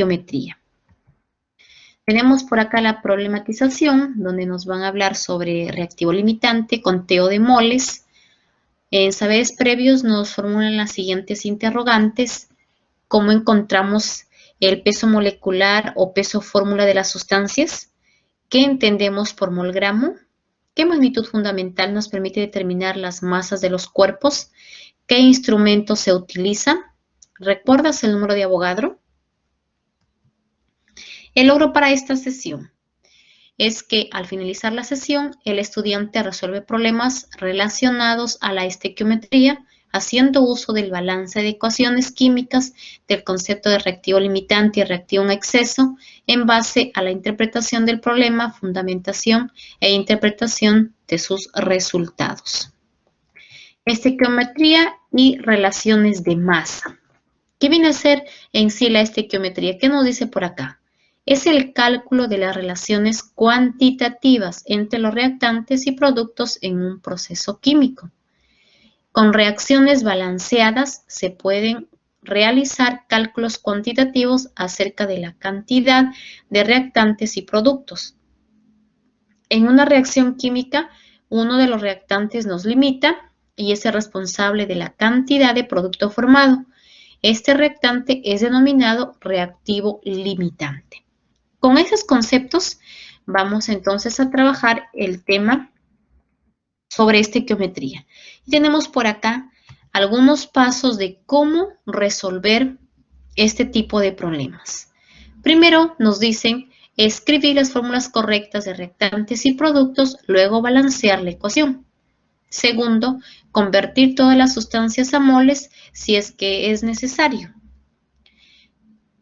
estequiometría. Tenemos por acá la problematización, donde nos van a hablar sobre reactivo limitante, conteo de moles. En saberes previos nos formulan las siguientes interrogantes. ¿Cómo encontramos el peso molecular o peso fórmula de las sustancias? ¿Qué entendemos por molgramo? ¿Qué magnitud fundamental nos permite determinar las masas de los cuerpos? ¿Qué instrumento se utiliza? ¿Recuerdas el número de Avogadro? El logro para esta sesión es que al finalizar la sesión, el estudiante resuelve problemas relacionados a la estequiometría haciendo uso del balance de ecuaciones químicas, del concepto de reactivo limitante y reactivo en exceso, en base a la interpretación del problema, fundamentación e interpretación de sus resultados. Estequiometría y relaciones de masa. ¿Qué viene a ser en sí la estequiometría? ¿Qué nos dice por acá? Es el cálculo de las relaciones cuantitativas entre los reactantes y productos en un proceso químico. Con reacciones balanceadas se pueden realizar cálculos cuantitativos acerca de la cantidad de reactantes y productos. En una reacción química, uno de los reactantes nos limita y es el responsable de la cantidad de producto formado. Este reactante es denominado reactivo limitante. Con esos conceptos vamos entonces a trabajar el tema sobre estequiometría. Y tenemos por acá algunos pasos de cómo resolver este tipo de problemas. Primero nos dicen escribir las fórmulas correctas de reactantes y productos, luego balancear la ecuación. Segundo, convertir todas las sustancias a moles si es que es necesario.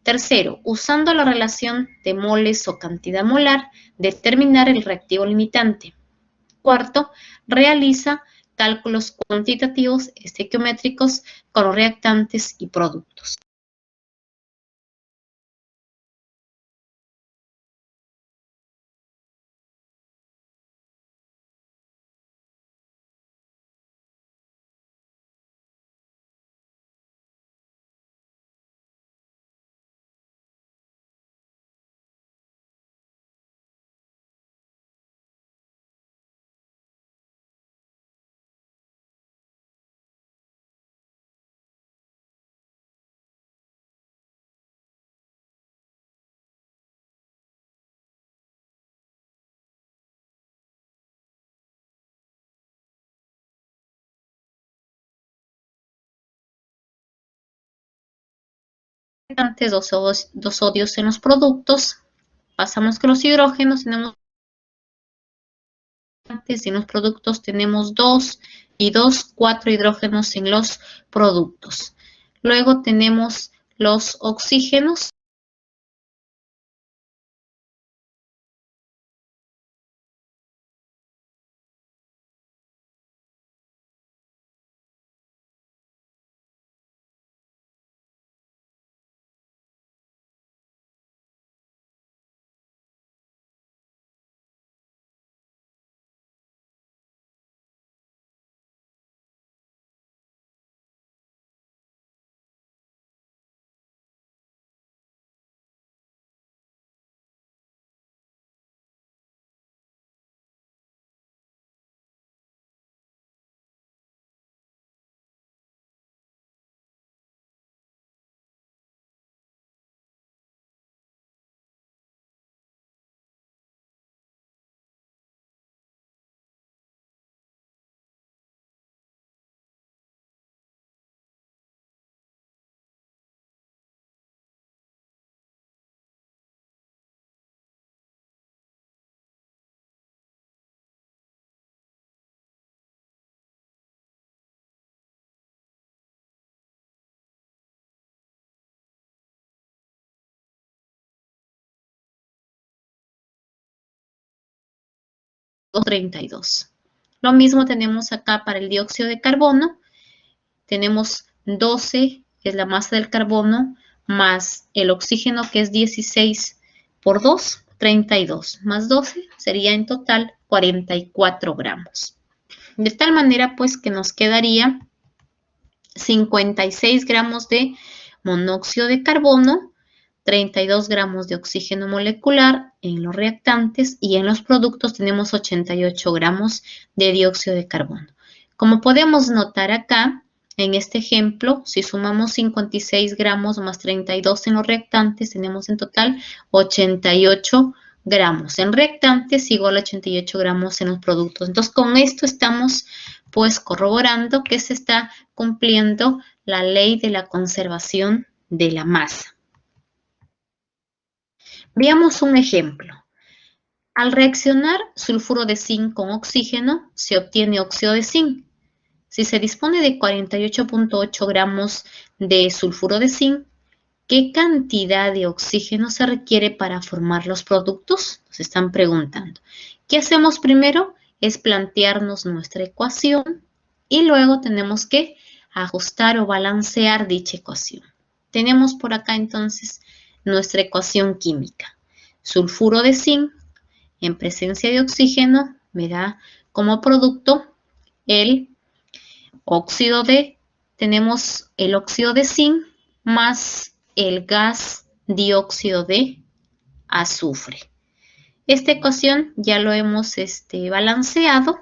Tercero, usando la relación de moles o cantidad molar, determinar el reactivo limitante. Cuarto, realiza cálculos cuantitativos estequiométricos con los reactantes y productos. Dos sodios en los productos. Pasamos que los hidrógenos tenemos y en los productos tenemos 2 y 2, 4 hidrógenos en los productos. Luego tenemos los oxígenos. Dos 32. Lo mismo tenemos acá para el dióxido de carbono. Tenemos 12, que es la masa del carbono, más el oxígeno, que es 16 por 2, 32, más 12, sería en total 44 gramos. De tal manera, pues, que nos quedaría 56 gramos de monóxido de carbono, 32 gramos de oxígeno molecular en los reactantes y en los productos tenemos 88 gramos de dióxido de carbono. Como podemos notar acá, en este ejemplo, si sumamos 56 gramos más 32 en los reactantes, tenemos en total 88 gramos en reactantes igual a 88 gramos en los productos. Entonces, con esto estamos pues corroborando que se está cumpliendo la ley de la conservación de la masa. Veamos un ejemplo. Al reaccionar sulfuro de zinc con oxígeno, se obtiene óxido de zinc. Si se dispone de 48.8 gramos de sulfuro de zinc, ¿qué cantidad de oxígeno se requiere para formar los productos? Nos están preguntando. ¿Qué hacemos primero? Es plantearnos nuestra ecuación y luego tenemos que ajustar o balancear dicha ecuación. Tenemos por acá entonces nuestra ecuación química. Sulfuro de zinc en presencia de oxígeno me da como producto el óxido tenemos el óxido de zinc más el gas dióxido de azufre. Esta ecuación ya lo hemos balanceado.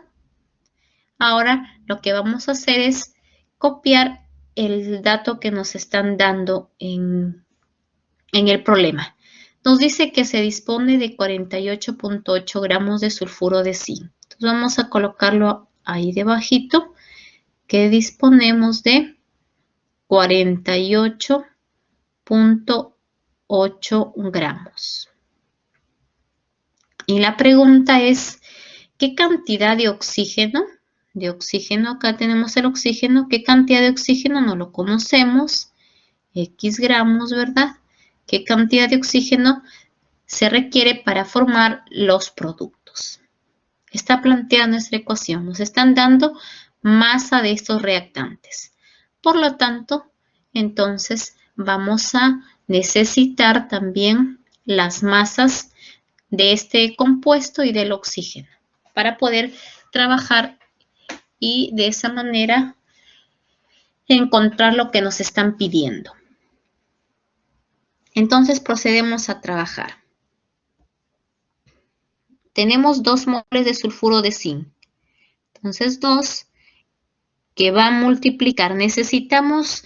Ahora lo que vamos a hacer es copiar el dato que nos están dando en el problema. Nos dice que se dispone de 48.8 gramos de sulfuro de zinc. Entonces vamos a colocarlo ahí debajito, que disponemos de 48.8 gramos. Y la pregunta es, ¿qué cantidad de oxígeno? Acá tenemos el oxígeno. ¿Qué cantidad de oxígeno? No lo conocemos. X gramos, ¿verdad? ¿Qué cantidad de oxígeno se requiere para formar los productos? Está planteada nuestra ecuación. Nos están dando masa de estos reactantes. Por lo tanto, entonces vamos a necesitar también las masas de este compuesto y del oxígeno para poder trabajar y de esa manera encontrar lo que nos están pidiendo. Entonces procedemos a trabajar. Tenemos 2 moles de sulfuro de zinc. Entonces 2 que va a multiplicar. Necesitamos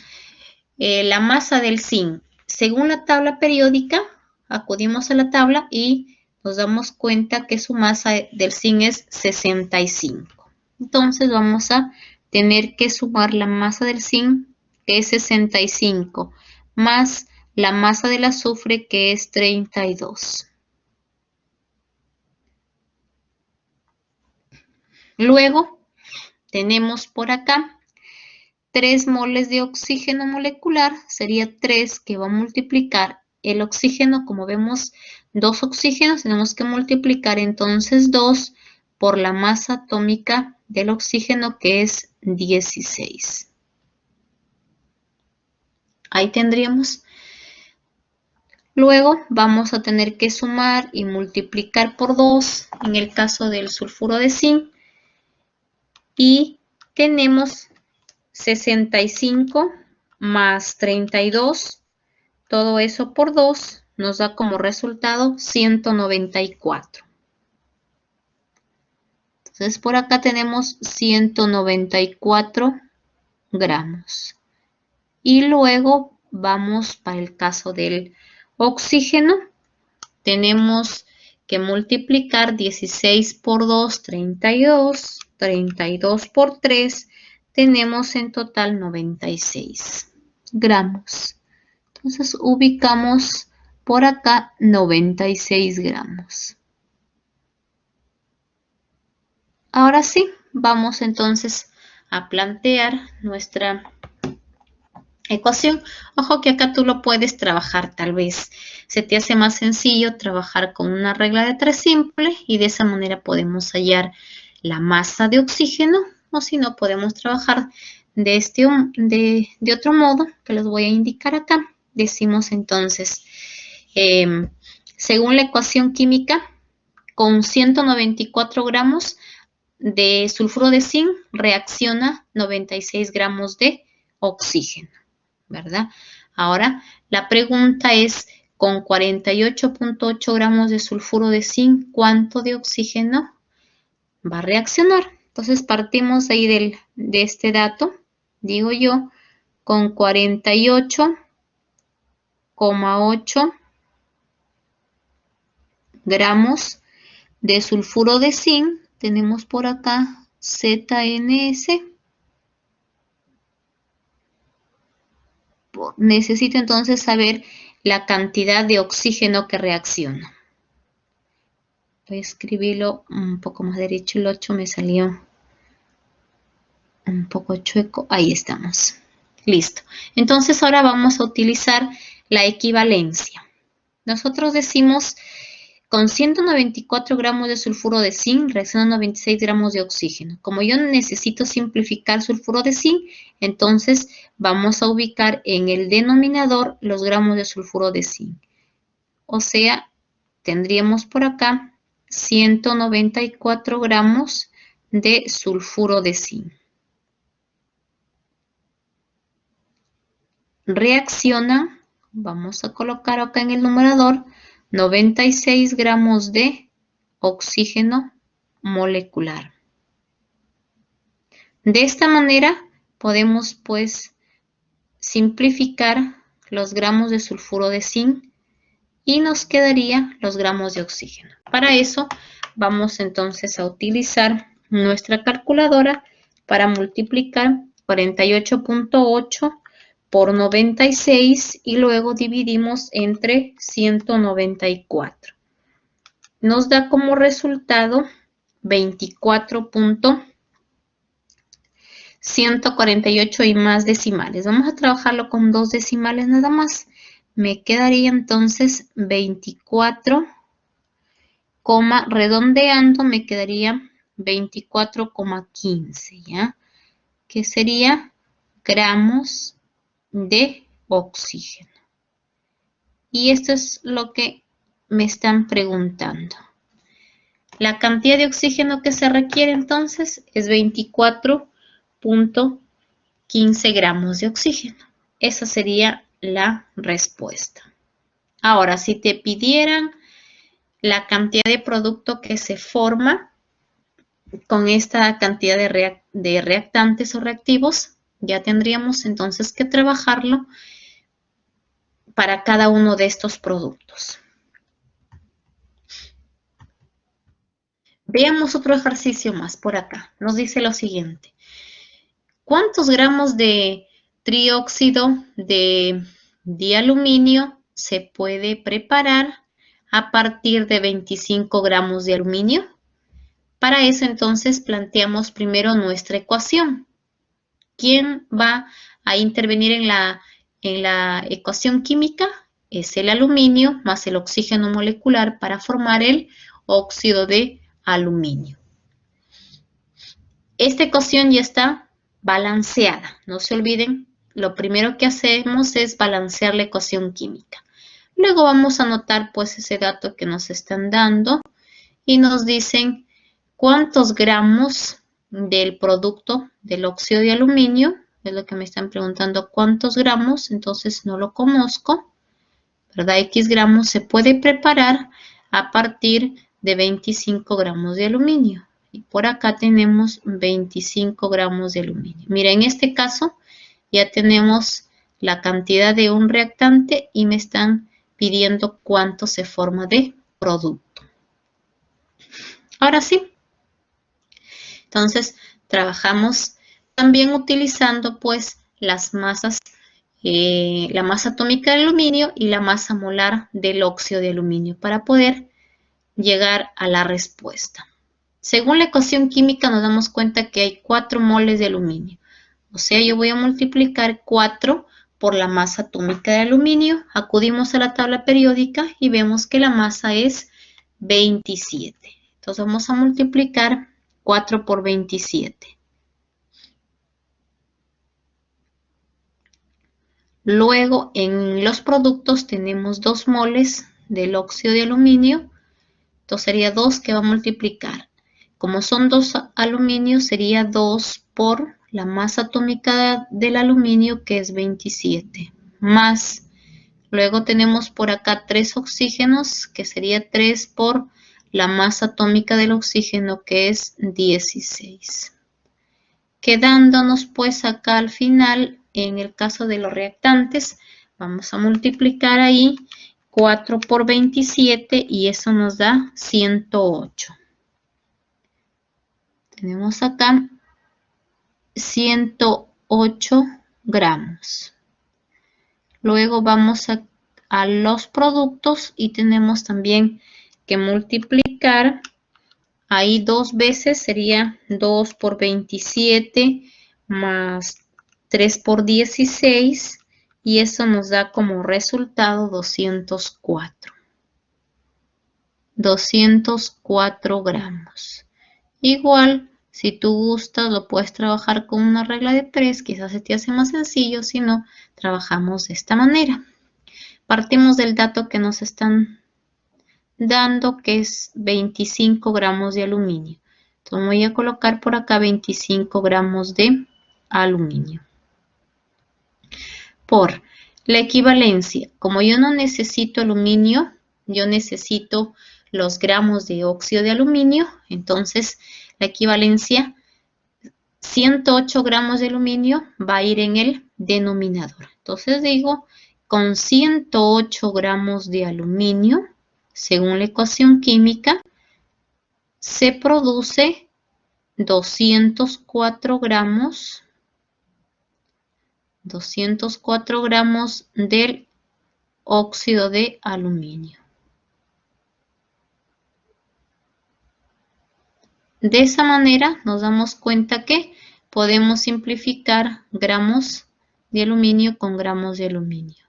la masa del zinc. Según la tabla periódica, acudimos a la tabla y nos damos cuenta que su masa del zinc es 65. Entonces vamos a tener que sumar la masa del zinc, que es 65, más la masa del azufre, que es 32. Luego tenemos por acá 3 moles de oxígeno molecular, sería 3 que va a multiplicar el oxígeno. Como vemos, 2 oxígenos, tenemos que multiplicar entonces 2 por la masa atómica del oxígeno, que es 16. Ahí tendríamos. Luego vamos a tener que sumar y multiplicar por 2 en el caso del sulfuro de zinc. Y tenemos 65 más 32, todo eso por 2 nos da como resultado 194. Entonces por acá tenemos 194 gramos. Y luego vamos para el caso del oxígeno. Tenemos que multiplicar 16 por 2, 32, 32 por 3, tenemos en total 96 gramos. Entonces ubicamos por acá 96 gramos. Ahora sí, vamos entonces a plantear nuestra ecuación. Ojo que acá tú lo puedes trabajar, tal vez se te hace más sencillo trabajar con una regla de 3 simple y de esa manera podemos hallar la masa de oxígeno, o si no podemos trabajar de otro modo que les voy a indicar acá. Decimos entonces, según la ecuación química, con 194 gramos de sulfuro de zinc reacciona 96 gramos de oxígeno, ¿verdad? Ahora, la pregunta es, con 48.8 gramos de sulfuro de zinc, ¿cuánto de oxígeno va a reaccionar? Entonces partimos ahí de este dato, digo yo, con 48,8 gramos de sulfuro de zinc, tenemos por acá ZNS. Necesito entonces saber la cantidad de oxígeno que reacciona. Voy a escribirlo un poco más derecho, el 8 me salió un poco chueco. Ahí estamos. Listo. Entonces ahora vamos a utilizar la equivalencia. Nosotros decimos con 194 gramos de sulfuro de zinc reaccionan 96 gramos de oxígeno. Como yo necesito simplificar sulfuro de zinc, entonces vamos a ubicar en el denominador los gramos de sulfuro de zinc. O sea, tendríamos por acá 194 gramos de sulfuro de zinc. Reacciona, vamos a colocar acá en el numerador, 96 gramos de oxígeno molecular. De esta manera podemos pues simplificar los gramos de sulfuro de zinc y nos quedaría los gramos de oxígeno. Para eso vamos entonces a utilizar nuestra calculadora para multiplicar 48.8 por 96 y luego dividimos entre 194. Nos da como resultado 24.148 y más decimales. Vamos a trabajarlo con 2 decimales nada más. Me quedaría entonces 24, redondeando me quedaría 24,15, ¿ya? Que sería gramos de oxígeno. Y esto es lo que me están preguntando. La cantidad de oxígeno que se requiere entonces es 24.15 gramos de oxígeno. Esa sería la respuesta. Ahora, si te pidieran la cantidad de producto que se forma con esta cantidad de reactantes o reactivos, ya tendríamos entonces que trabajarlo para cada uno de estos productos. Veamos otro ejercicio más por acá. Nos dice lo siguiente. ¿Cuántos gramos de trióxido de dialuminio se puede preparar a partir de 25 gramos de aluminio? Para eso entonces planteamos primero nuestra ecuación. ¿Quién va a intervenir en la ecuación química? Es el aluminio más el oxígeno molecular para formar el óxido de aluminio. Esta ecuación ya está balanceada. No se olviden, lo primero que hacemos es balancear la ecuación química. Luego vamos a anotar pues ese dato que nos están dando y nos dicen cuántos gramos del producto del óxido de aluminio, es lo que me están preguntando, cuántos gramos, entonces no lo conozco, ¿verdad? X gramos se puede preparar a partir de 25 gramos de aluminio. Y por acá tenemos 25 gramos de aluminio. Mira, en este caso ya tenemos la cantidad de un reactante y me están pidiendo cuánto se forma de producto. Ahora sí. Entonces, trabajamos también utilizando pues las masas, la masa atómica de aluminio y la masa molar del óxido de aluminio para poder llegar a la respuesta. Según la ecuación química nos damos cuenta que hay 4 moles de aluminio. O sea, yo voy a multiplicar 4 por la masa atómica de aluminio. Acudimos a la tabla periódica y vemos que la masa es 27. Entonces vamos a multiplicar 4 por 27. Luego en los productos tenemos 2 moles del óxido de aluminio. Entonces sería 2 que va a multiplicar. Como son 2 aluminios, sería 2 por la masa atómica del aluminio, que es 27, más Luego tenemos por acá 3 oxígenos, que sería 3 por la masa atómica del oxígeno, que es 16. Quedándonos pues acá al final, en el caso de los reactantes, vamos a multiplicar ahí 4 por 27 y eso nos da 108. Tenemos acá 108 gramos. Luego vamos a los productos y tenemos también que multiplicar. Ahí 2 veces sería 2 por 27 más 3 por 16 y eso nos da como resultado 204. 204 gramos. Igual, si tú gustas, lo puedes trabajar con una regla de 3, quizás se te hace más sencillo, si no, trabajamos de esta manera. Partimos del dato que nos están dando, que es 25 gramos de aluminio. Entonces voy a colocar por acá 25 gramos de aluminio. Por la equivalencia, como yo no necesito aluminio, yo necesito los gramos de óxido de aluminio, entonces la equivalencia 108 gramos de aluminio va a ir en el denominador. Entonces digo, con 108 gramos de aluminio, según la ecuación química, se produce 204 gramos del óxido de aluminio. De esa manera nos damos cuenta que podemos simplificar gramos de aluminio con gramos de aluminio.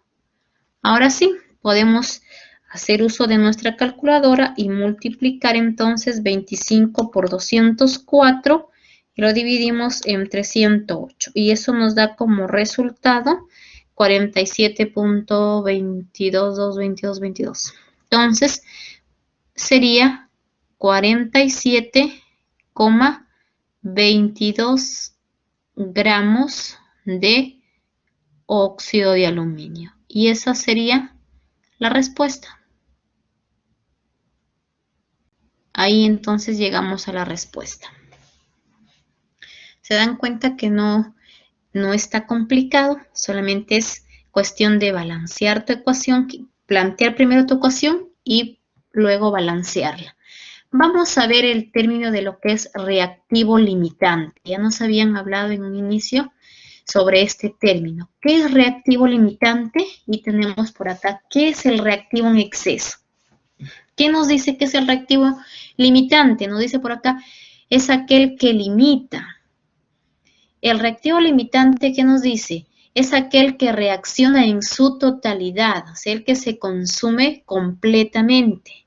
Ahora sí, podemos hacer uso de nuestra calculadora y multiplicar entonces 25 por 204 y lo dividimos entre 108 y eso nos da como resultado 47.22222. Entonces sería 47,22 gramos de óxido de aluminio. Y esa sería la respuesta. Ahí entonces llegamos a la respuesta. Se dan cuenta que no está complicado, solamente es cuestión de balancear tu ecuación, plantear primero tu ecuación y luego balancearla. Vamos a ver el término de lo que es reactivo limitante. Ya nos habían hablado en un inicio sobre este término. ¿Qué es reactivo limitante? Y tenemos por acá, ¿qué es el reactivo en exceso? ¿Qué nos dice que es el reactivo limitante? Nos dice por acá, es aquel que limita. El reactivo limitante, ¿qué nos dice? Es aquel que reacciona en su totalidad, o sea, el que se consume completamente.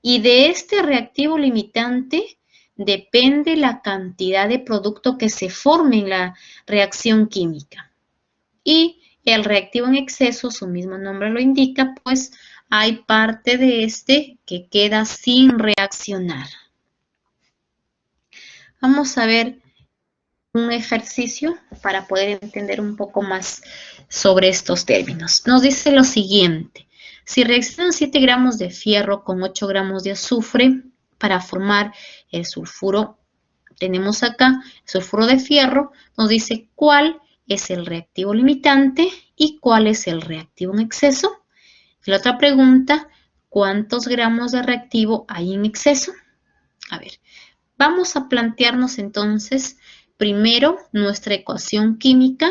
Y de este reactivo limitante depende la cantidad de producto que se forme en la reacción química. Y el reactivo en exceso, su mismo nombre lo indica, pues hay parte de este que queda sin reaccionar. Vamos a ver un ejercicio para poder entender un poco más sobre estos términos. Nos dice lo siguiente. Si reaccionan 7 gramos de fierro con 8 gramos de azufre para formar el sulfuro, tenemos acá el sulfuro de fierro, nos dice cuál es el reactivo limitante y cuál es el reactivo en exceso. Y la otra pregunta, ¿cuántos gramos de reactivo hay en exceso? A ver, vamos a plantearnos entonces primero nuestra ecuación química,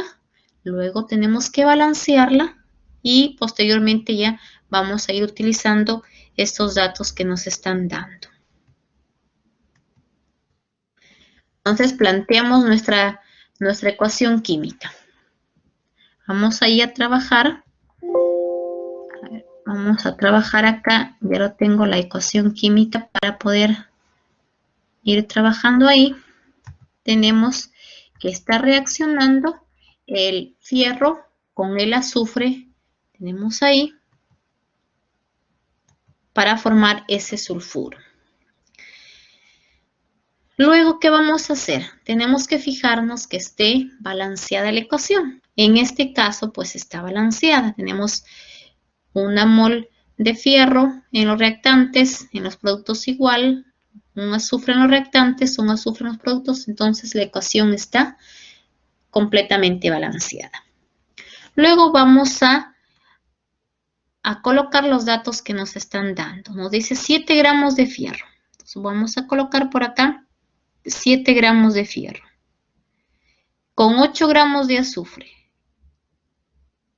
luego tenemos que balancearla y posteriormente ya vamos a ir utilizando estos datos que nos están dando. Entonces planteamos nuestra ecuación química. Vamos ahí a trabajar. Vamos a trabajar acá. Ya lo tengo la ecuación química para poder ir trabajando ahí. Tenemos que está reaccionando el fierro con el azufre. Tenemos ahí para formar ese sulfuro. Luego, ¿qué vamos a hacer? Tenemos que fijarnos que esté balanceada la ecuación. En este caso, pues está balanceada. Tenemos una mol de fierro en los reactantes, en los productos igual, un azufre en los reactantes, un azufre en los productos, entonces la ecuación está completamente balanceada. Luego vamos a colocar los datos que nos están dando. Nos dice 7 gramos de fierro. Entonces vamos a colocar por acá 7 gramos de fierro. Con 8 gramos de azufre.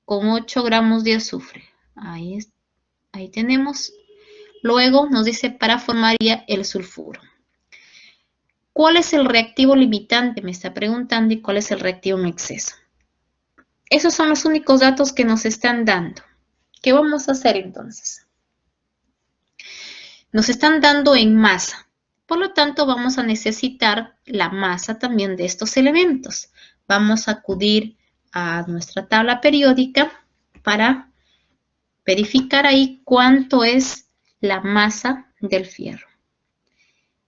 Con 8 gramos de azufre. Ahí tenemos. Luego nos dice para formar ya el sulfuro. ¿Cuál es el reactivo limitante? Me está preguntando. ¿Y cuál es el reactivo en exceso? Esos son los únicos datos que nos están dando. ¿Qué vamos a hacer entonces? Nos están dando en masa. Por lo tanto, vamos a necesitar la masa también de estos elementos. Vamos a acudir a nuestra tabla periódica para verificar ahí cuánto es la masa del fierro.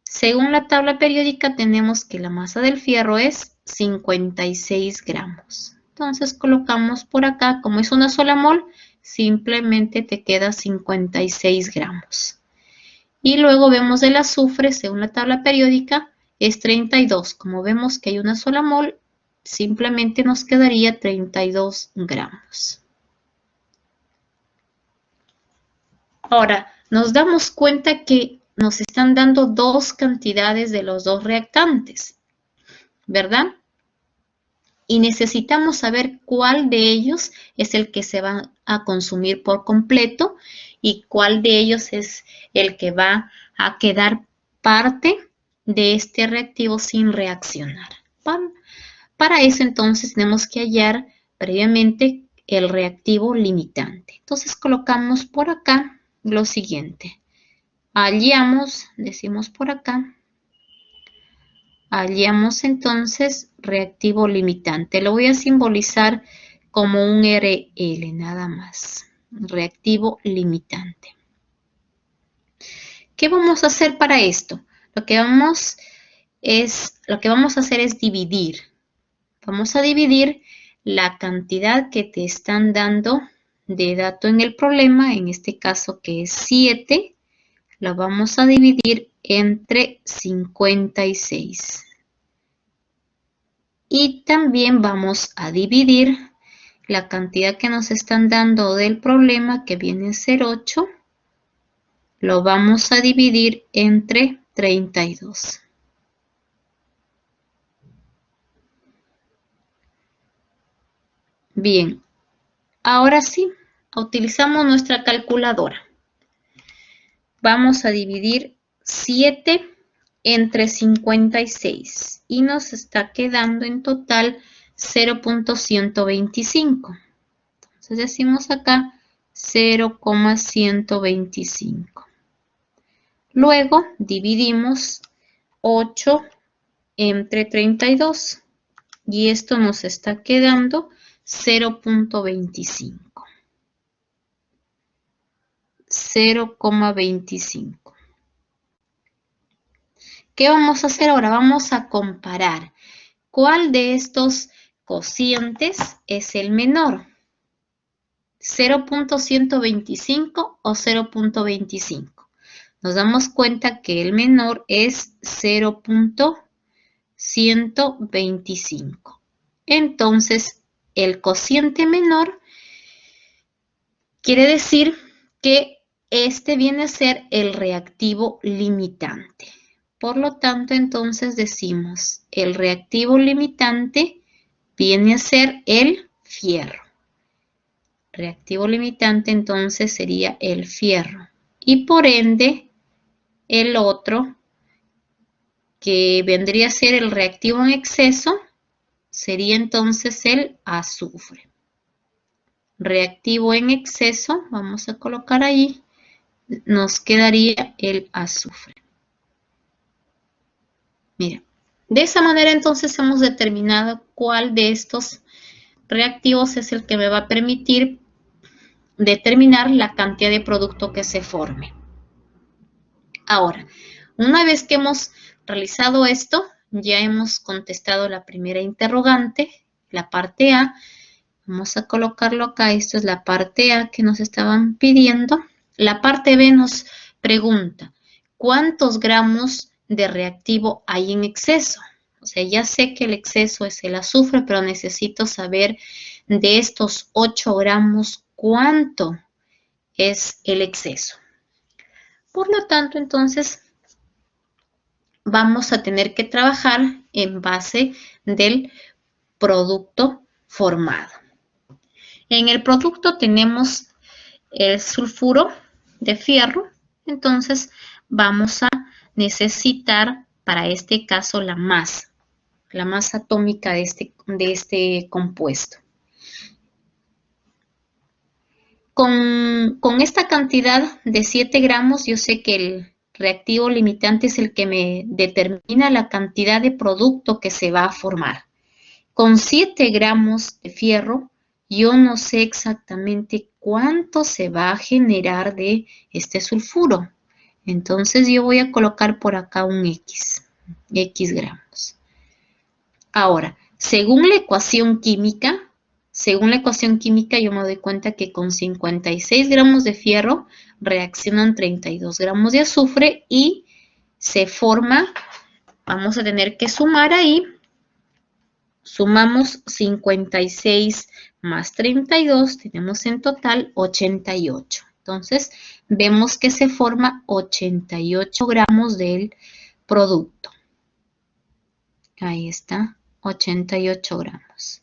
Según la tabla periódica tenemos que la masa del fierro es 56 gramos. Entonces colocamos por acá, como es una sola mol, simplemente te queda 56 gramos. Y luego vemos el azufre, según la tabla periódica, es 32. Como vemos que hay una sola mol, simplemente nos quedaría 32 gramos. Ahora, nos damos cuenta que nos están dando dos cantidades de los dos reactantes, ¿verdad? Y necesitamos saber cuál de ellos es el que se va a consumir por completo y cuál de ellos es el que va a quedar parte de este reactivo sin reaccionar. Para eso entonces tenemos que hallar previamente el reactivo limitante. Entonces colocamos por acá lo siguiente. Hallamos, decimos por acá, hallamos entonces reactivo limitante. Lo voy a simbolizar como un RL, nada más. Reactivo limitante. ¿Qué vamos a hacer para esto? Lo que vamos a hacer es dividir. Vamos a dividir la cantidad que te están dando de dato en el problema, en este caso que es 7, lo vamos a dividir entre 56. Y también vamos a dividir la cantidad que nos están dando del problema, que viene a ser 8, lo vamos a dividir entre 32. Bien, ahora sí, utilizamos nuestra calculadora. Vamos a dividir 7 entre 56 y nos está quedando en total 0.125. Entonces decimos acá 0,125. Luego dividimos 8 entre 32 y esto nos está quedando 0.25. 0,25. ¿Qué vamos a hacer ahora? Vamos a comparar cuál de estos cocientes es el menor. 0.125 o 0.25. Nos damos cuenta que el menor es 0.125. Entonces, el cociente menor quiere decir que este viene a ser el reactivo limitante. Por lo tanto, entonces decimos, el reactivo limitante viene a ser el fierro. Reactivo limitante entonces sería el fierro. Y por ende, el otro, que vendría a ser el reactivo en exceso, sería entonces el azufre. Reactivo en exceso, vamos a colocar ahí, nos quedaría el azufre. Mira, de esa manera entonces hemos determinado cuál de estos reactivos es el que me va a permitir determinar la cantidad de producto que se forme. Ahora, una vez que hemos realizado esto, ya hemos contestado la primera interrogante, la parte A, Vamos a colocarlo acá. Esto es la parte A que nos estaban pidiendo. La parte B nos pregunta, ¿cuántos gramos de reactivo hay en exceso? O sea, ya sé que el exceso es el azufre, pero necesito saber de estos 8 gramos, ¿cuánto es el exceso? Por lo tanto, entonces, vamos a tener que trabajar en base del producto formado. En el producto tenemos el sulfuro de fierro, entonces vamos a necesitar para este caso la masa atómica de este compuesto. Con esta cantidad de 7 gramos, yo sé que el reactivo limitante es el que me determina la cantidad de producto que se va a formar. Con 7 gramos de fierro, yo no sé exactamente cuánto se va a generar de este sulfuro. Entonces yo voy a colocar por acá un X gramos. Ahora, según la ecuación química yo me doy cuenta que con 56 gramos de fierro reaccionan 32 gramos de azufre y se forma, vamos a tener que sumar ahí, sumamos 56 más 32, tenemos en total 88. Entonces, vemos que se forma 88 gramos del producto. Ahí está, 88 gramos.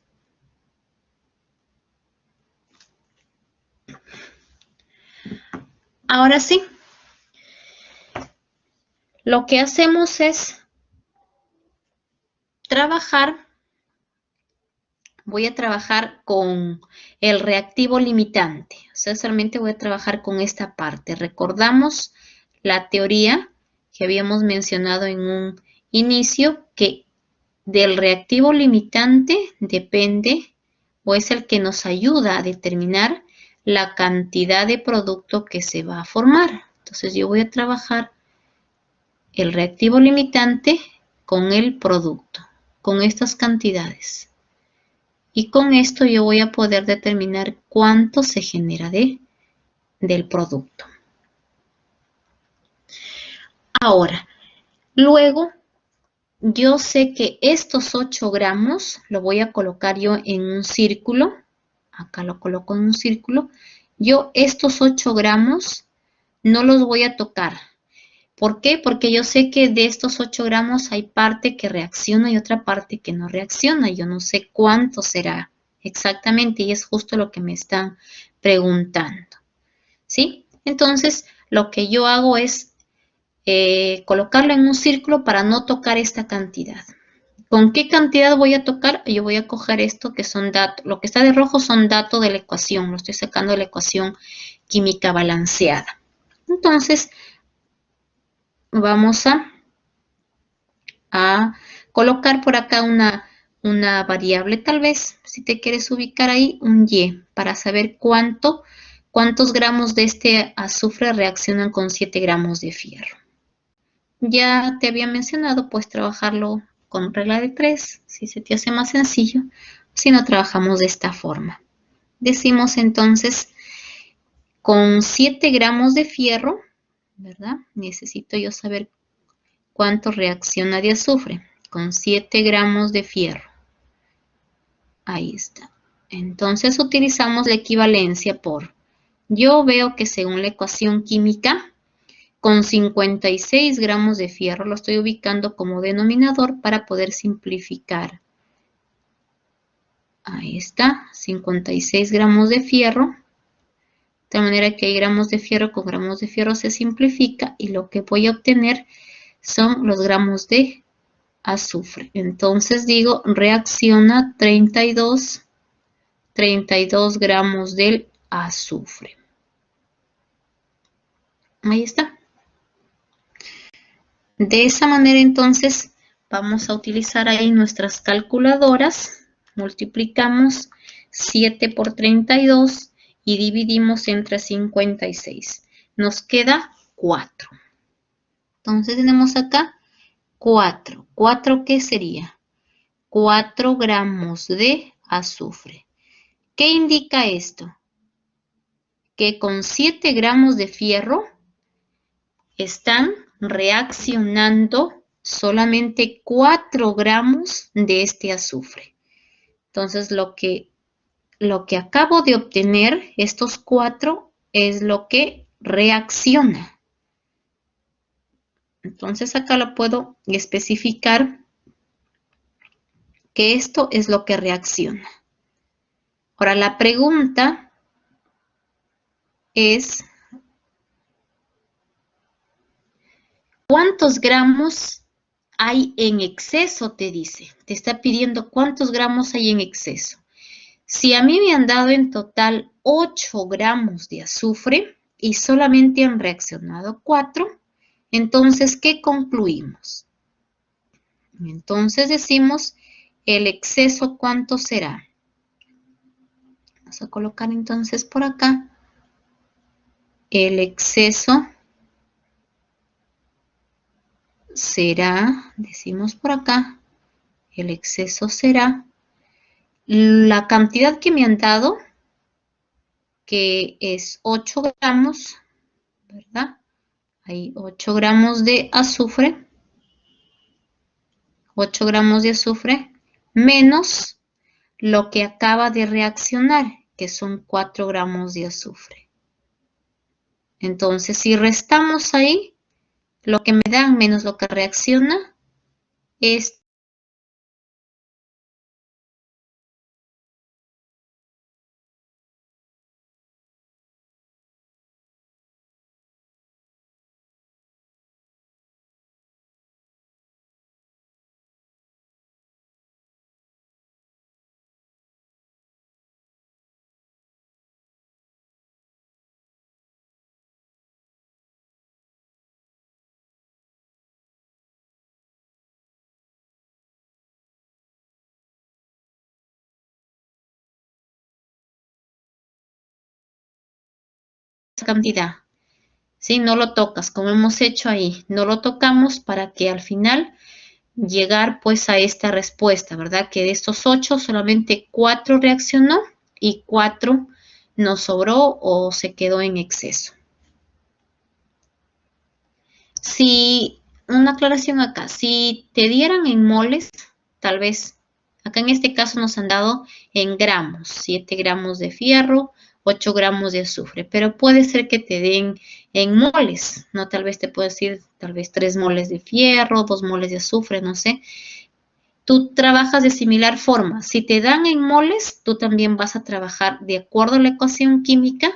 Ahora sí, lo que hacemos es voy a trabajar con el reactivo limitante. O sea, solamente voy a trabajar con esta parte. Recordamos la teoría que habíamos mencionado en un inicio, que del reactivo limitante depende o es el que nos ayuda a determinar la cantidad de producto que se va a formar. Entonces yo voy a trabajar el reactivo limitante con el producto, con estas cantidades. Y con esto yo voy a poder determinar cuánto se genera del producto. Ahora, luego, yo sé que estos 8 gramos lo voy a colocar yo en un círculo. Acá lo coloco en un círculo. Yo estos 8 gramos no los voy a tocar. ¿Por qué? Porque yo sé que de estos 8 gramos hay parte que reacciona y otra parte que no reacciona. Yo no sé cuánto será exactamente y es justo lo que me están preguntando. ¿Sí? Entonces, lo que yo hago es colocarlo en un círculo para no tocar esta cantidad. ¿Con qué cantidad voy a tocar? Yo voy a coger esto que son datos. Lo que está de rojo son datos de la ecuación. Lo estoy sacando de la ecuación química balanceada. Entonces, vamos a colocar por acá una variable, tal vez, si te quieres ubicar ahí, un Y, para saber cuántos gramos de este azufre reaccionan con 7 gramos de fierro. Ya te había mencionado, pues trabajarlo con regla de 3, si se te hace más sencillo, si no trabajamos de esta forma. Decimos entonces, con 7 gramos de fierro, ¿verdad? Necesito yo saber cuánto reacciona de azufre, con 7 gramos de fierro. Ahí está. Entonces utilizamos la equivalencia por, yo veo que según la ecuación química, con 56 gramos de fierro, lo estoy ubicando como denominador para poder simplificar. Ahí está, 56 gramos de fierro. De tal manera que hay gramos de fierro con gramos de fierro se simplifica y lo que voy a obtener son los gramos de azufre. Entonces digo, reacciona 32 gramos del azufre. Ahí está. De esa manera entonces vamos a utilizar ahí nuestras calculadoras. Multiplicamos 7 por 32 y dividimos entre 56. Nos queda 4. Entonces tenemos acá 4. ¿4 qué sería? 4 gramos de azufre. ¿Qué indica esto? Que con 7 gramos de fierro están reaccionando solamente 4 gramos de este azufre. Entonces, lo que acabo de obtener, estos 4, es lo que reacciona. Entonces, acá lo puedo especificar que esto es lo que reacciona. Ahora, la pregunta es, ¿cuántos gramos hay en exceso? Te dice, te está pidiendo cuántos gramos hay en exceso. Si a mí me han dado en total 8 gramos de azufre y solamente han reaccionado 4, entonces, ¿qué concluimos? Entonces decimos, el exceso, ¿cuánto será? Vamos a colocar entonces por acá. El exceso será, decimos por acá, el exceso será la cantidad que me han dado, que es 8 gramos, ¿verdad? Hay 8 gramos de azufre, 8 gramos de azufre, menos lo que acaba de reaccionar, que son 4 gramos de azufre. Entonces, si restamos ahí, lo que me dan menos lo que reacciona es cantidad. ¿Sí? No lo tocas, como hemos hecho ahí. No lo tocamos para que al final llegar pues a esta respuesta, ¿verdad? Que de estos 8 solamente 4 reaccionó y 4 nos sobró o se quedó en exceso. Si, una aclaración acá, si te dieran en moles, tal vez, acá en este caso nos han dado en gramos, 7 gramos de fierro, 8 gramos de azufre, pero puede ser que te den en moles, ¿no? Tal vez te puedo decir, tal vez 3 moles de fierro, 2 moles de azufre, no sé. Tú trabajas de similar forma. Si te dan en moles, tú también vas a trabajar de acuerdo a la ecuación química,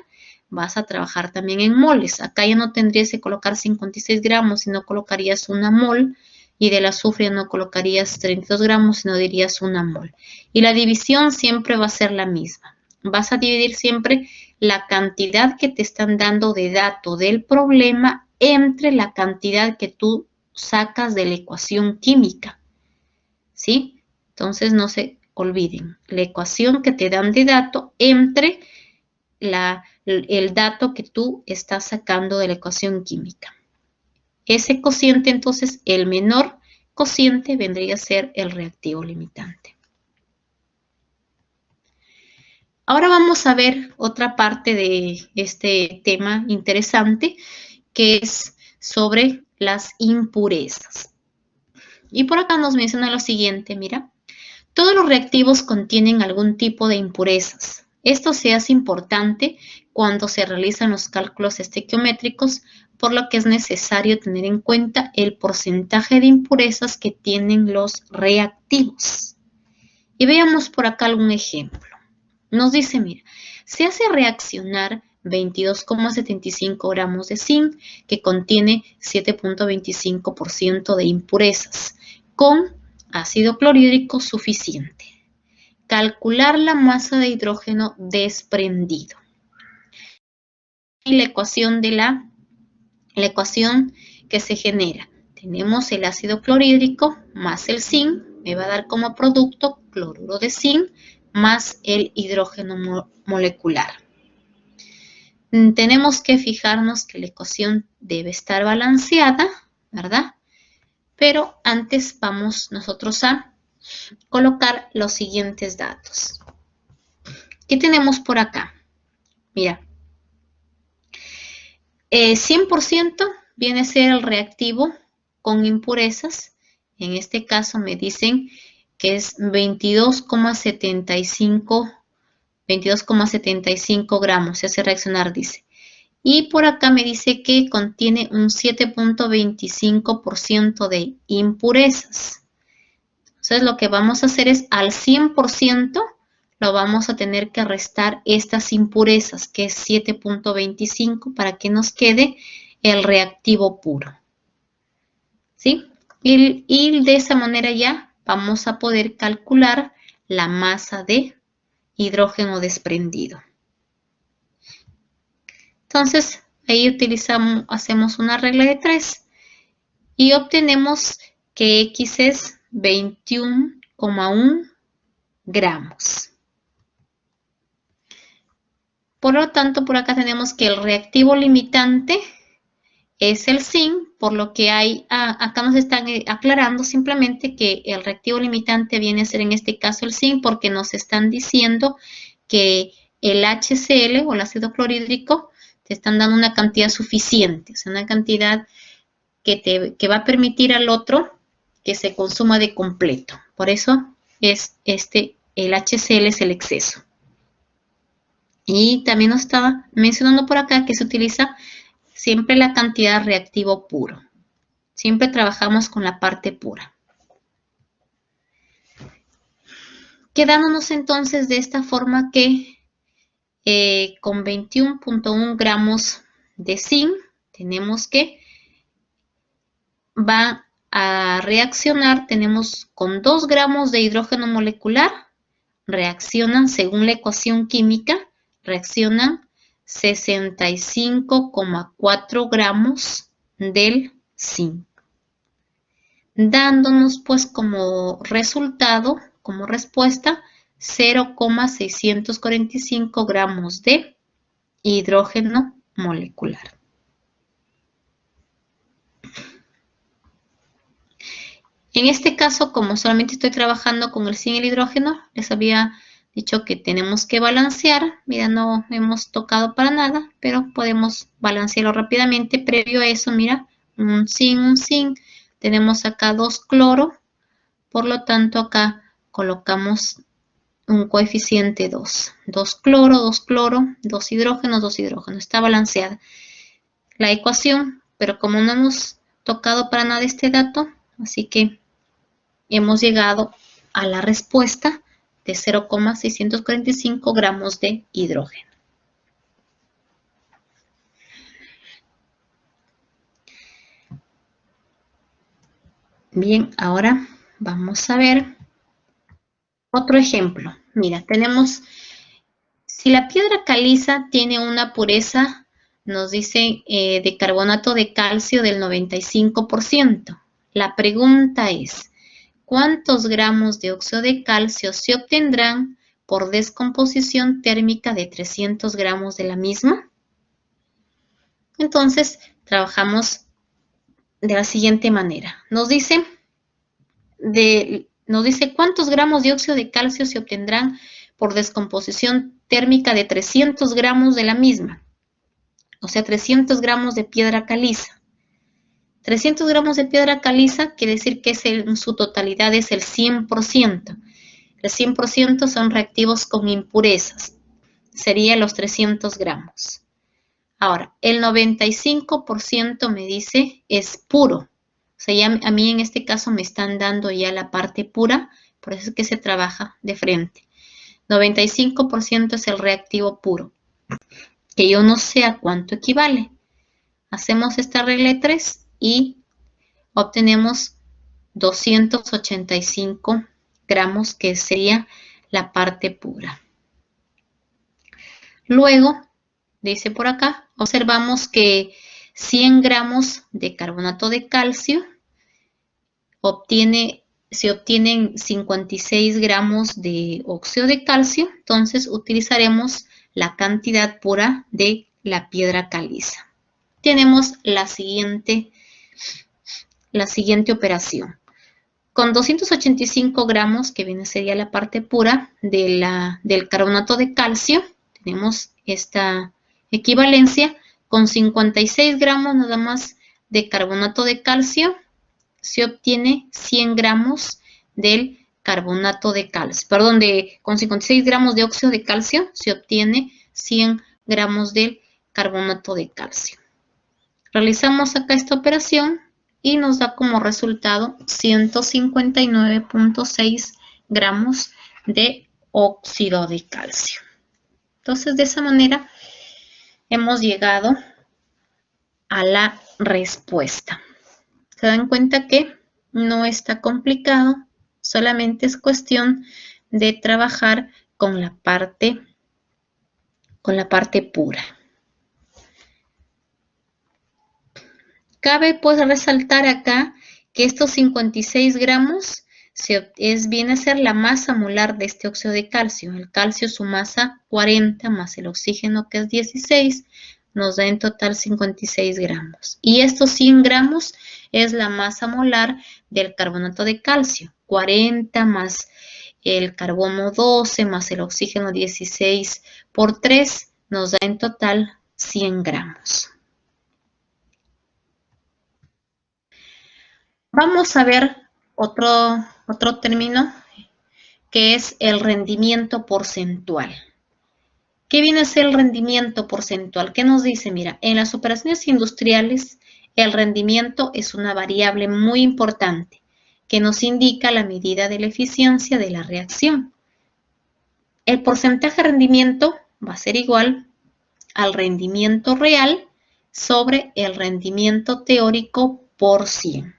vas a trabajar también en moles. Acá ya no tendrías que colocar 56 gramos, sino colocarías una mol, y del azufre no colocarías 32 gramos, sino dirías una mol. Y la división siempre va a ser la misma. Vas a dividir siempre la cantidad que te están dando de dato del problema entre la cantidad que tú sacas de la ecuación química. ¿Sí? Entonces no se olviden, la ecuación que te dan de dato entre el dato que tú estás sacando de la ecuación química. Ese cociente, entonces, el menor cociente vendría a ser el reactivo limitante. Ahora vamos a ver otra parte de este tema interesante, que es sobre las impurezas. Y por acá nos menciona lo siguiente, mira. Todos los reactivos contienen algún tipo de impurezas. Esto se hace importante cuando se realizan los cálculos estequiométricos, por lo que es necesario tener en cuenta el porcentaje de impurezas que tienen los reactivos. Y veamos por acá algún ejemplo. Nos dice, mira, se hace reaccionar 22,75 gramos de zinc, que contiene 7,25% de impurezas, con ácido clorhídrico suficiente. Calcular la masa de hidrógeno desprendido. Y la ecuación que se genera. Tenemos el ácido clorhídrico más el zinc, me va a dar como producto cloruro de zinc más el hidrógeno molecular. Tenemos que fijarnos que la ecuación debe estar balanceada, ¿verdad? Pero antes vamos nosotros a colocar los siguientes datos. ¿Qué tenemos por acá? Mira, 100% viene a ser el reactivo con impurezas. En este caso me dicen que es 22,75 gramos. Se hace reaccionar, dice. Y por acá me dice que contiene un 7.25% de impurezas. Entonces lo que vamos a hacer es al 100% lo vamos a tener que restar estas impurezas, que es 7.25, para que nos quede el reactivo puro. ¿Sí? Y de esa manera ya vamos a poder calcular la masa de hidrógeno desprendido. Entonces, ahí hacemos una regla de 3 y obtenemos que X es 21,1 gramos. Por lo tanto, por acá tenemos que el reactivo limitante es el zinc, por lo que acá nos están aclarando simplemente que el reactivo limitante viene a ser en este caso el zinc, porque nos están diciendo que el HCl o el ácido clorhídrico te están dando una cantidad suficiente, o sea, una cantidad que va a permitir al otro que se consuma de completo. Por eso es el HCl es el exceso. Y también nos estaba mencionando por acá que se utiliza siempre la cantidad de reactivo puro. Siempre trabajamos con la parte pura. Quedándonos entonces de esta forma que con 21.1 gramos de zinc tenemos que va a reaccionar, tenemos con 2 gramos de hidrógeno molecular, reaccionan según la ecuación química, reaccionan 65,4 gramos del zinc, dándonos pues como resultado, como respuesta, 0,645 gramos de hidrógeno molecular. En este caso, como solamente estoy trabajando con el zinc y el hidrógeno, les había dicho que tenemos que balancear. Mira, no hemos tocado para nada, pero podemos balancearlo rápidamente. Previo a eso, mira, un zinc. Tenemos acá 2 cloro, por lo tanto acá colocamos un coeficiente 2. 2 cloro, 2 hidrógenos, 2 hidrógenos. Está balanceada la ecuación, pero como no hemos tocado para nada este dato, así que hemos llegado a la respuesta de 0,645 gramos de hidrógeno. Bien, ahora vamos a ver otro ejemplo. Mira, tenemos, si la piedra caliza tiene una pureza, nos dice de carbonato de calcio del 95%. La pregunta es, ¿cuántos gramos de óxido de calcio se obtendrán por descomposición térmica de 300 gramos de la misma? Entonces, trabajamos de la siguiente manera. Nos dice cuántos gramos de óxido de calcio se obtendrán por descomposición térmica de 300 gramos de la misma. O sea, 300 gramos de piedra caliza. 300 gramos de piedra caliza quiere decir que en su totalidad es el 100%. El 100% son reactivos con impurezas. Sería los 300 gramos. Ahora, el 95% me dice es puro. O sea, ya a mí en este caso me están dando ya la parte pura, por eso es que se trabaja de frente. 95% es el reactivo puro, que yo no sé a cuánto equivale. Hacemos esta regla de 3 y obtenemos 285 gramos, que sería la parte pura. Luego, dice por acá, observamos que 100 gramos de carbonato de calcio se obtienen 56 gramos de óxido de calcio, entonces utilizaremos la cantidad pura de la piedra caliza. Tenemos la siguiente operación. Con 285 gramos, que sería la parte pura del carbonato de calcio, tenemos esta equivalencia. Con 56 gramos nada más de carbonato de calcio, se obtiene 100 gramos del carbonato de calcio. Perdón, con 56 gramos de óxido de calcio, se obtiene 100 gramos del carbonato de calcio. Realizamos acá esta operación y nos da como resultado 159.6 gramos de óxido de calcio. Entonces, de esa manera hemos llegado a la respuesta. Se dan cuenta que no está complicado, solamente es cuestión de trabajar con la parte pura. Cabe pues resaltar acá que estos 56 gramos viene a ser la masa molar de este óxido de calcio. El calcio, su masa 40 más el oxígeno que es 16, nos da en total 56 gramos. Y estos 100 gramos es la masa molar del carbonato de calcio. 40 más el carbono 12 más el oxígeno 16 por 3 nos da en total 100 gramos. Vamos a ver otro término que es el rendimiento porcentual. ¿Qué viene a ser el rendimiento porcentual? ¿Qué nos dice? Mira, en las operaciones industriales el rendimiento es una variable muy importante que nos indica la medida de la eficiencia de la reacción. El porcentaje de rendimiento va a ser igual al rendimiento real sobre el rendimiento teórico por 100.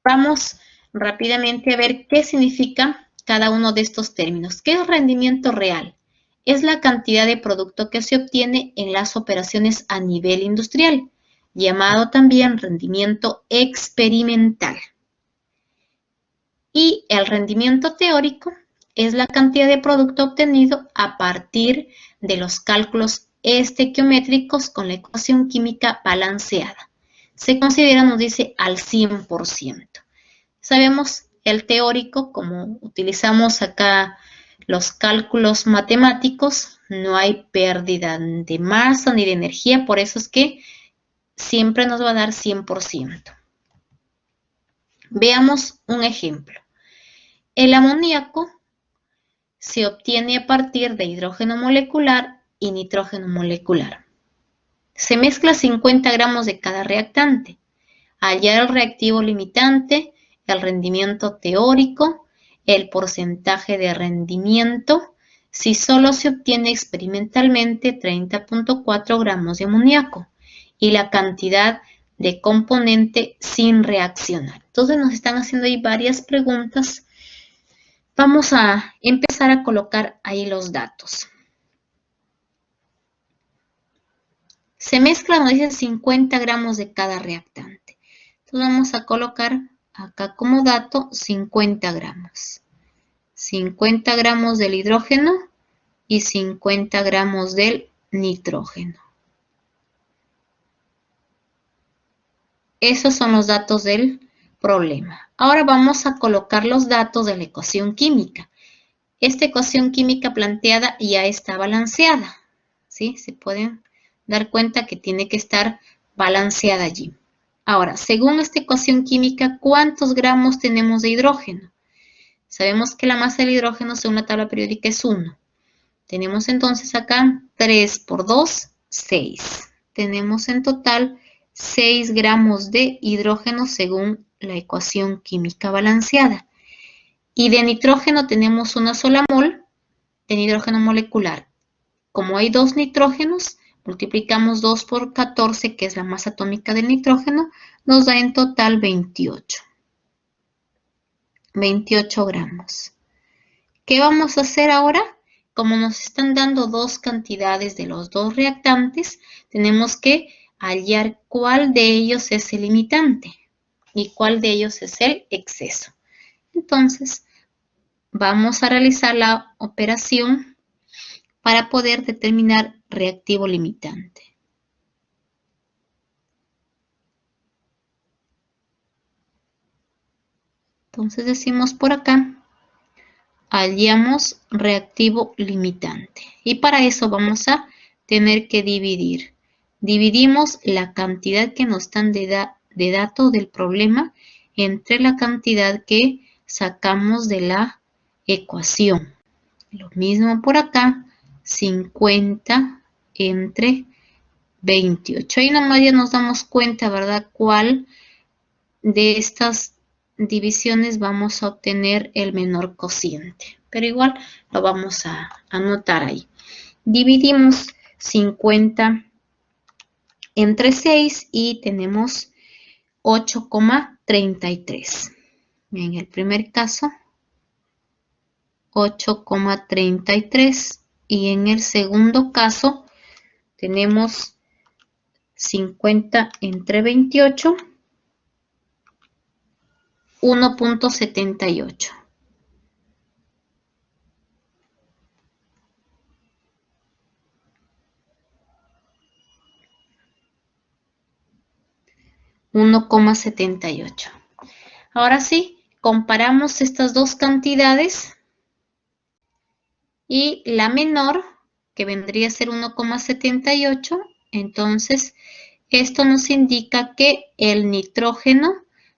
Vamos rápidamente a ver qué significa cada uno de estos términos. ¿Qué es rendimiento real? Es la cantidad de producto que se obtiene en las operaciones a nivel industrial, llamado también rendimiento experimental. Y el rendimiento teórico es la cantidad de producto obtenido a partir de los cálculos estequiométricos con la ecuación química balanceada. Se considera, nos dice, al 100%. Sabemos el teórico, como utilizamos acá los cálculos matemáticos, no hay pérdida de masa ni de energía, por eso es que siempre nos va a dar 100%. Veamos un ejemplo. El amoníaco se obtiene a partir de hidrógeno molecular y nitrógeno molecular. Se mezcla 50 gramos de cada reactante. Hallar el reactivo limitante, el rendimiento teórico, el porcentaje de rendimiento, si solo se obtiene experimentalmente 30.4 gramos de amoníaco y la cantidad de componente sin reaccionar. Entonces nos están haciendo ahí varias preguntas. Vamos a empezar a colocar ahí los datos. Se mezcla, nos dicen 50 gramos de cada reactante. Entonces vamos a colocar acá como dato 50 gramos. 50 gramos del hidrógeno y 50 gramos del nitrógeno. Esos son los datos del problema. Ahora vamos a colocar los datos de la ecuación química. Esta ecuación química planteada ya está balanceada, ¿sí? Se pueden dar cuenta que tiene que estar balanceada allí. Ahora, según esta ecuación química, ¿cuántos gramos tenemos de hidrógeno? Sabemos que la masa del hidrógeno según la tabla periódica es 1. Tenemos entonces acá 3 por 2, 6. Tenemos en total 6 gramos de hidrógeno según la ecuación química balanceada. Y de nitrógeno tenemos una sola mol de nitrógeno molecular. Como hay 2 nitrógenos, multiplicamos 2 por 14, que es la masa atómica del nitrógeno, nos da en total 28. 28 gramos. ¿Qué vamos a hacer ahora? Como nos están dando dos cantidades de los dos reactantes, tenemos que hallar cuál de ellos es el limitante y cuál de ellos es el exceso. Entonces, vamos a realizar la operación para poder determinar reactivo limitante. Entonces decimos por acá, hallamos reactivo limitante. Y para eso vamos a tener que dividir. Dividimos la cantidad que nos dan de datos del problema entre la cantidad que sacamos de la ecuación. Lo mismo por acá, 50 entre 28. Ahí nomás ya nos damos cuenta, ¿verdad? ¿Cuál de estas divisiones vamos a obtener el menor cociente? Pero igual lo vamos a anotar ahí. Dividimos 50 entre 6 y tenemos 8,33. En el primer caso, 8,33. Y en el segundo caso, tenemos 50 entre 28, 1,78. $1,78. Ahora sí, comparamos estas dos cantidades y la menor, que vendría a ser 1,78, entonces esto nos indica que el nitrógeno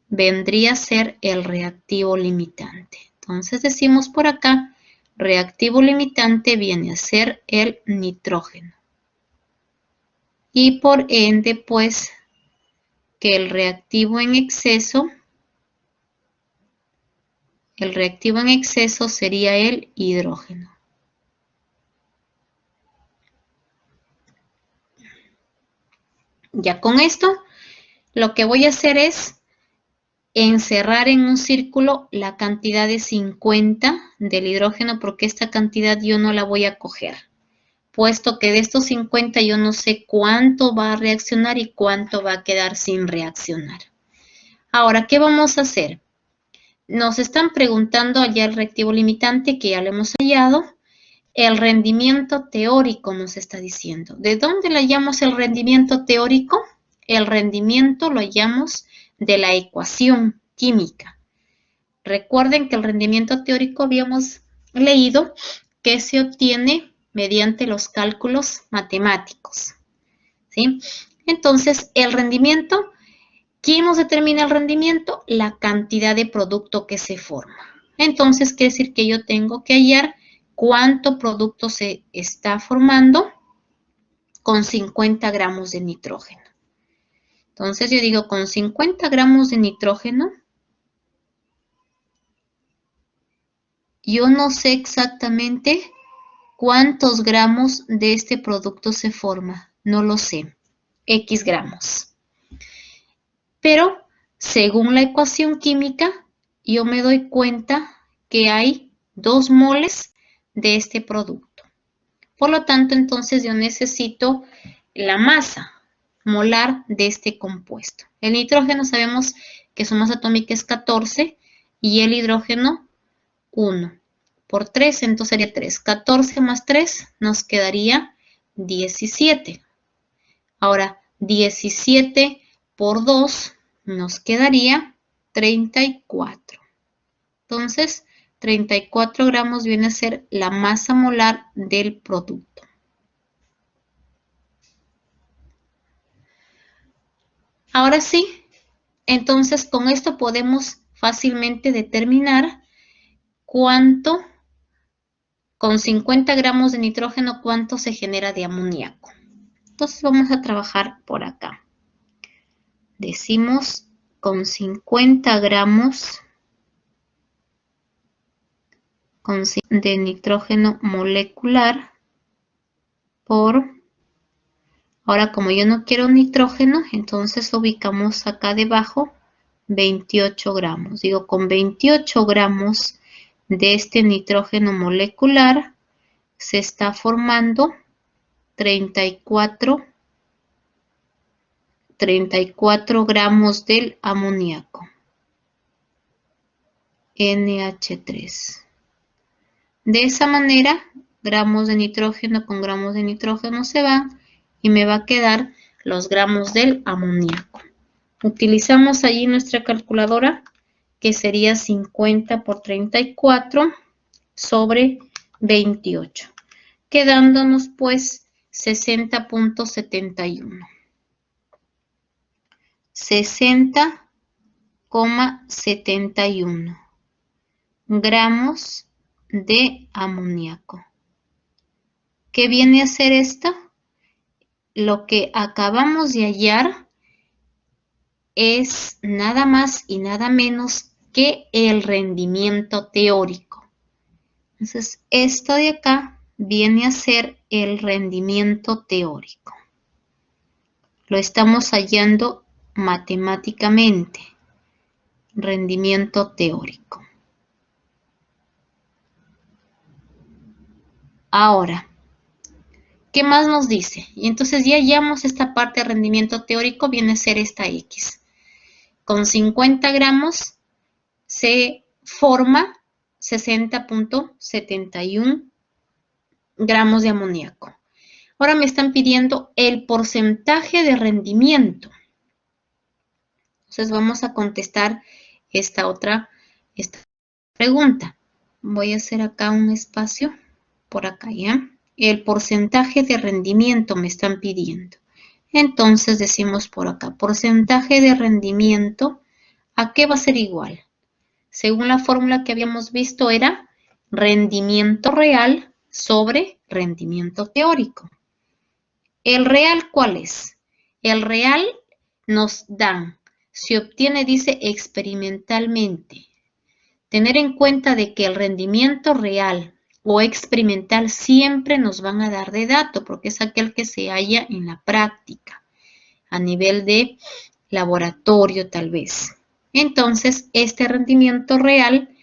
vendría a ser el reactivo limitante. Entonces decimos por acá, reactivo limitante viene a ser el nitrógeno. Y por ende, pues, que el reactivo en exceso sería el hidrógeno. Ya con esto, lo que voy a hacer es encerrar en un círculo la cantidad de 50 del hidrógeno, porque esta cantidad yo no la voy a coger, puesto que de estos 50 yo no sé cuánto va a reaccionar y cuánto va a quedar sin reaccionar. Ahora, ¿qué vamos a hacer? Nos están preguntando allá el reactivo limitante, que ya lo hemos hallado. El rendimiento teórico nos está diciendo. ¿De dónde le hallamos el rendimiento teórico? El rendimiento lo hallamos de la ecuación química. Recuerden que el rendimiento teórico habíamos leído que se obtiene mediante los cálculos matemáticos, ¿sí? Entonces, el rendimiento, ¿quién nos determina el rendimiento? La cantidad de producto que se forma. Entonces, quiere decir que yo tengo que hallar cuánto producto se está formando con 50 gramos de nitrógeno. Entonces, yo digo, con 50 gramos de nitrógeno, yo no sé exactamente cuántos gramos de este producto se forma. No lo sé. X gramos. Pero, según la ecuación química, yo me doy cuenta que hay 2 moles de este producto. Por lo tanto, entonces yo necesito la masa molar de este compuesto. El nitrógeno sabemos que su masa atómica es 14 y el hidrógeno 1. Por 3, entonces sería 3. 14 más 3 nos quedaría 17. Ahora, 17 por 2 nos quedaría 34. Entonces, 34 gramos viene a ser la masa molar del producto. Ahora sí, entonces con esto podemos fácilmente determinar cuánto, con 50 gramos de nitrógeno, cuánto se genera de amoníaco. Entonces vamos a trabajar por acá. Decimos con 50 gramos de nitrógeno molecular por... Ahora, como yo no quiero nitrógeno, entonces ubicamos acá debajo 28 gramos. Digo, con 28 gramos de este nitrógeno molecular se está formando 34 gramos del amoníaco, NH3. De esa manera, gramos de nitrógeno con gramos de nitrógeno se van y me va a quedar los gramos del amoníaco. Utilizamos allí nuestra calculadora, que sería 50 por 34 sobre 28, quedándonos pues 60.71. 60,71 gramos de amoníaco. ¿Qué viene a ser esto? Lo que acabamos de hallar es nada más y nada menos que el rendimiento teórico. Entonces, esto de acá viene a ser el rendimiento teórico. Lo estamos hallando matemáticamente. Rendimiento teórico. Ahora, ¿qué más nos dice? Y entonces ya hallamos esta parte de rendimiento teórico, viene a ser esta X. Con 50 gramos se forma 60.71 gramos de amoníaco. Ahora me están pidiendo el porcentaje de rendimiento. Entonces vamos a contestar esta pregunta. Voy a hacer acá un espacio por acá, ¿ya? El porcentaje de rendimiento me están pidiendo. Entonces decimos por acá, porcentaje de rendimiento, ¿a qué va a ser igual? Según la fórmula que habíamos visto era rendimiento real sobre rendimiento teórico. ¿El real cuál es? El real nos dan, se obtiene, dice, experimentalmente. Tener en cuenta de que el rendimiento real o experimental siempre nos van a dar de dato, porque es aquel que se halla en la práctica, a nivel de laboratorio tal vez. Entonces, este rendimiento real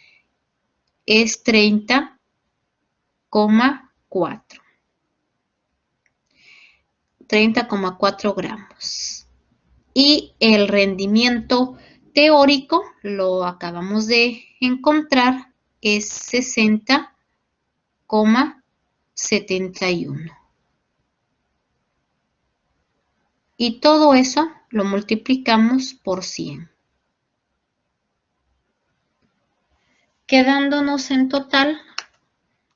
es 30,4. 30,4 gramos. Y el rendimiento teórico, lo acabamos de encontrar, es 60,71. Y todo eso lo multiplicamos por 100. Quedándonos en total,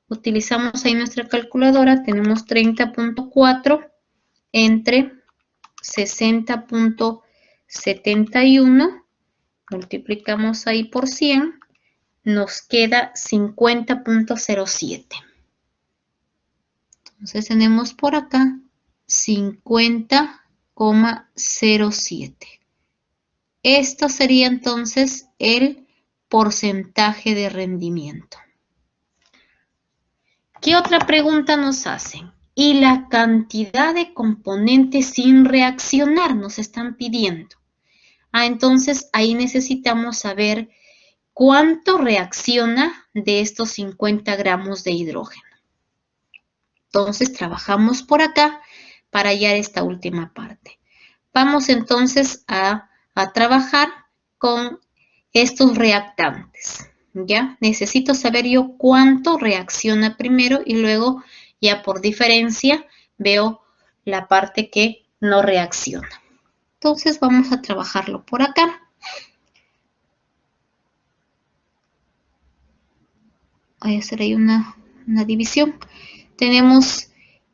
utilizamos ahí nuestra calculadora, tenemos 30.4 entre 60.71, multiplicamos ahí por 100, nos queda 50.07. Entonces tenemos por acá 50,07. Esto sería entonces el porcentaje de rendimiento. ¿Qué otra pregunta nos hacen? Y la cantidad de componentes sin reaccionar nos están pidiendo. Entonces ahí necesitamos saber cuánto reacciona de estos 50 gramos de hidrógeno. Entonces trabajamos por acá para hallar esta última parte. Vamos entonces a trabajar con estos reactantes. ¿Ya? Necesito saber yo cuánto reacciona primero y luego ya por diferencia veo la parte que no reacciona. Entonces vamos a trabajarlo por acá. Voy a hacer ahí una división. Tenemos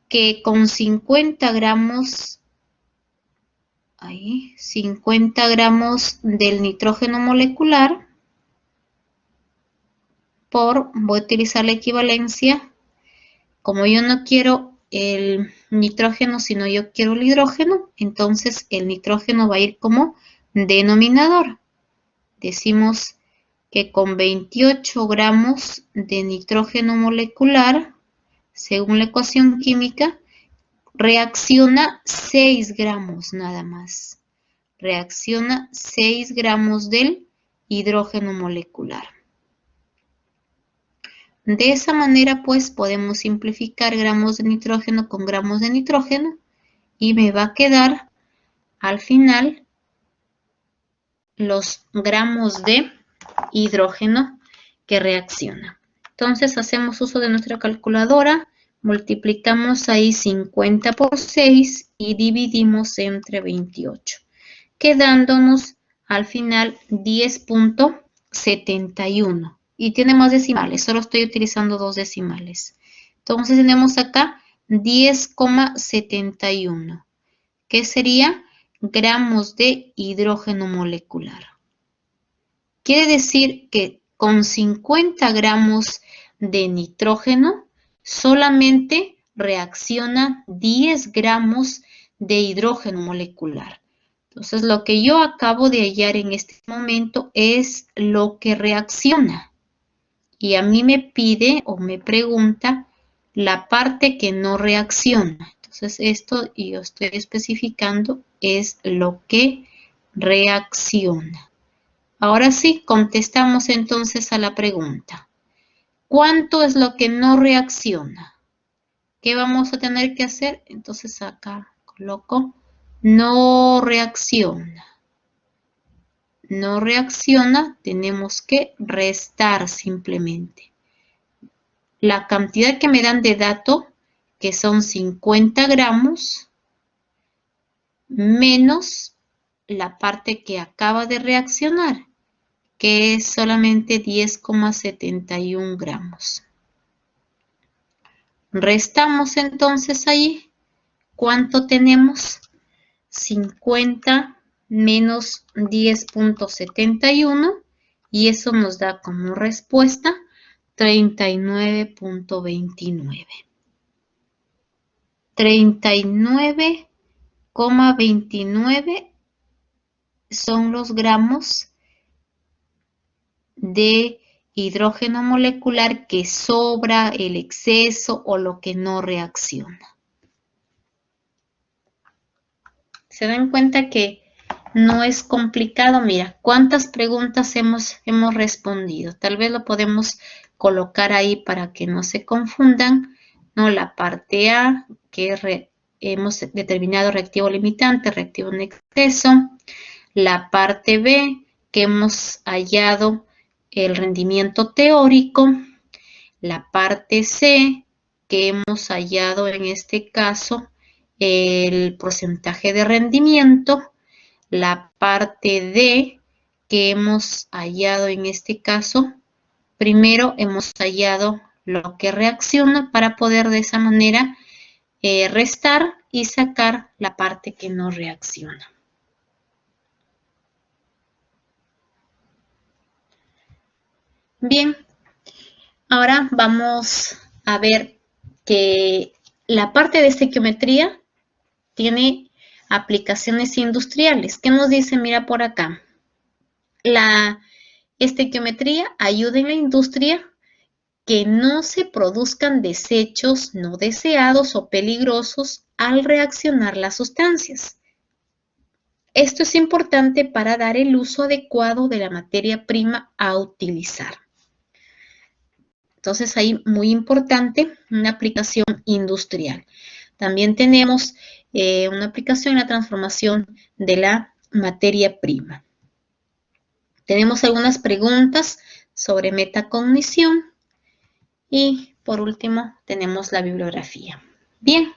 que con 50 gramos, 50 gramos del nitrógeno molecular, voy a utilizar la equivalencia. Como yo no quiero el nitrógeno, sino yo quiero el hidrógeno, entonces el nitrógeno va a ir como denominador. Decimos que con 28 gramos de nitrógeno molecular, según la ecuación química, reacciona 6 gramos nada más. Reacciona 6 gramos del hidrógeno molecular. De esa manera, pues, podemos simplificar gramos de nitrógeno con gramos de nitrógeno y me va a quedar al final los gramos de hidrógeno que reacciona. Entonces, hacemos uso de nuestra calculadora, multiplicamos ahí 50 por 6 y dividimos entre 28, quedándonos al final 10.4 10,71. Y tiene más decimales, solo estoy utilizando 2 decimales. Entonces tenemos acá 10,71, que sería gramos de hidrógeno molecular. Quiere decir que con 50 gramos de nitrógeno solamente reacciona 10 gramos de hidrógeno molecular. Entonces, lo que yo acabo de hallar en este momento es lo que reacciona. Y a mí me pide o me pregunta la parte que no reacciona. Entonces, esto yo estoy especificando es lo que reacciona. Ahora sí, contestamos entonces a la pregunta. ¿Cuánto es lo que no reacciona? ¿Qué vamos a tener que hacer? Entonces acá coloco no reacciona. No reacciona, tenemos que restar simplemente. La cantidad que me dan de dato, que son 50 gramos, menos la parte que acaba de reaccionar, que es solamente 10,71 gramos. Restamos entonces ahí. ¿Cuánto tenemos? 50 menos 10,71 y eso nos da como respuesta 39,29. 39,29 son los gramos de hidrógeno molecular que sobra, el exceso o lo que no reacciona. ¿Se dan cuenta que no es complicado? Mira, ¿cuántas preguntas hemos respondido? Tal vez lo podemos colocar ahí para que no se confundan, ¿no? La parte A, que hemos determinado reactivo limitante, reactivo en exceso. La parte B, que hemos hallado el rendimiento teórico. La parte C, que hemos hallado en este caso el porcentaje de rendimiento. La parte D, que hemos hallado en este caso, primero hemos hallado lo que reacciona para poder de esa manera restar y sacar la parte que no reacciona. Bien, ahora vamos a ver que la parte de estequiometría tiene aplicaciones industriales. ¿Qué nos dice? Mira por acá. La estequiometría ayuda en la industria que no se produzcan desechos no deseados o peligrosos al reaccionar las sustancias. Esto es importante para dar el uso adecuado de la materia prima a utilizar. Entonces, ahí muy importante, una aplicación industrial. También tenemos una aplicación en la transformación de la materia prima. Tenemos algunas preguntas sobre metacognición y por último tenemos la bibliografía. Bien,